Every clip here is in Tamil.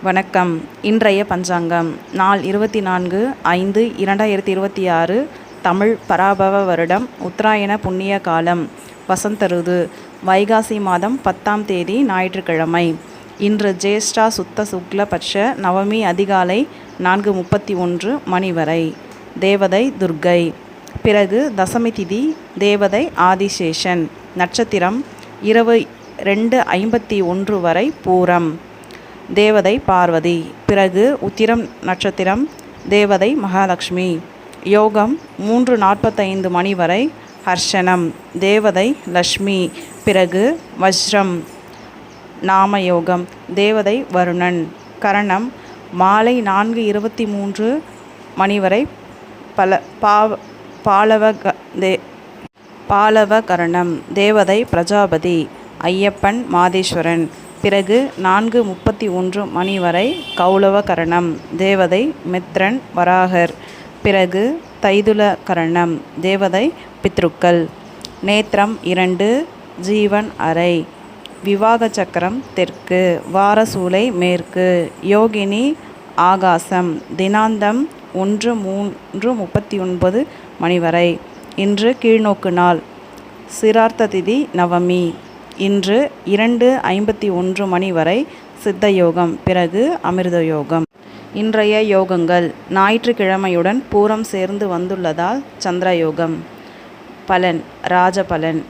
வணக்கம். இன்றைய பஞ்சாங்கம் நாள் 24/5/2026 தமிழ் பராபவ வருடம் உத்தராயண புண்ணிய காலம் வசந்த ருது வைகாசி மாதம் 10ஆம் தேதி ஞாயிற்றுக்கிழமை. இன்று ஜேஷ்டா சுத்த சுக்ல பட்ச நவமி அதிகாலை 4:31 மணி வரை. தேவதை துர்க்கை. பிறகு தசமி திதி. தேவதை ஆதிசேஷன். நட்சத்திரம் இரவு 2:51 வரை பூரம். தேவதை பார்வதி. பிறகு உத்திரம் நட்சத்திரம். தேவதை மகாலட்சுமி. யோகம் 3:45 மணி வரை ஹர்ஷனம். தேவதை லக்ஷ்மி. பிறகு வஜ்ரம் நாமயோகம். தேவதை வருணன். கரணம் மாலை 4:23 மணி வரை பாலவ கரணம். தேவதை பிரஜாபதி. ஐயப்பன் மாதேஸ்வரன். பிறகு 4:31 மணி வரை கௌளவ கரணம். தேவதை மித்ரன் வராகர். பிறகு தைதுல கரணம். தேவதை பித்ருக்கள். நேத்திரம் 2. ஜீவன் அறை. விவாக சக்கரம் தெற்கு. வாரசூலை மேற்கு. யோகினி ஆகாசம். தினாந்தம் 1:39 மணி வரை. இன்று கீழ்நோக்கு நாள். சிரார்த்த திதி நவமி. இன்று 2:51 மணி வரை சித்த யோகம். பிறகு அமிர்த யோகம். இன்றைய யோகங்கள். ஞாயிற்றுக்கிழமையுடன் பூரம் சேர்ந்து வந்துள்ளதால் சந்திரயோகம். பலன் ராஜபலன்.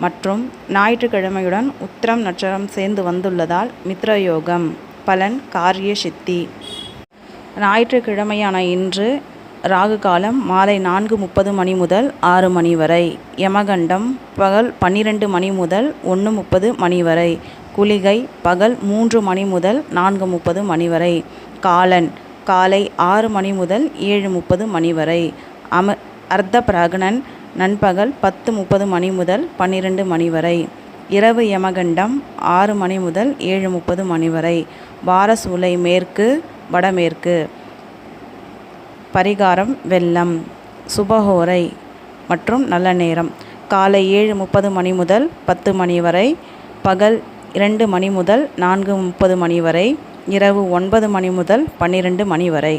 மற்றும் ஞாயிற்றுக்கிழமையுடன் உத்திரம் நட்சத்திரம் சேர்ந்து வந்துள்ளதால் மித்ரயோகம். பலன் காரிய சித்தி. ஞாயிற்றுக்கிழமையான இன்று ராகு காலம் மாலை 4:30 மணி முதல் 6 மணி வரை. யமகண்டம் பகல் 12 மணி முதல் 1:30 மணி வரை. குளிகை பகல் 3 மணி முதல் 4:30 மணி வரை. காலன் காலை 6 மணி முதல் 7:30 மணி வரை. அர்த்த பிரகணன் நண்பகல் 10:30 மணி முதல் 12 மணி வரை. இரவு யமகண்டம் 6 மணி முதல் 7:30 மணி வரை. வாரசூலை மேற்கு வடமேற்கு. பரிகாரம் வெள்ளம். சுபஹோரை மற்றும் நல்ல நேரம் காலை 7:30 மணி முதல் 10 மணி வரை. பகல் 2 மணி முதல் 4:30 மணி வரை. இரவு 9 மணி முதல் 12 மணி வரை.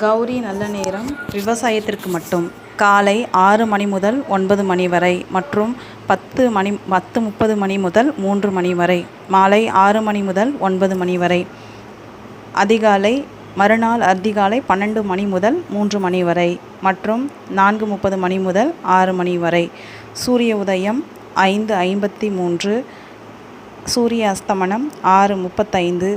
கௌரி நல்ல நேரம் விவசாயத்திற்கு மட்டும். காலை 6 மணி முதல் 9 மணி வரை மற்றும் 10:30 மணி முதல் 3 மணி வரை. மாலை 6 மணி முதல் 9 மணி வரை. அதிகாலை மறுநாள் அதிகாலை 12 மணி முதல் 3 மணி வரை மற்றும் 4:30 மணி முதல் 6 மணி வரை. சூரிய உதயம் 5:53. சூரிய அஸ்தமனம் 6:35.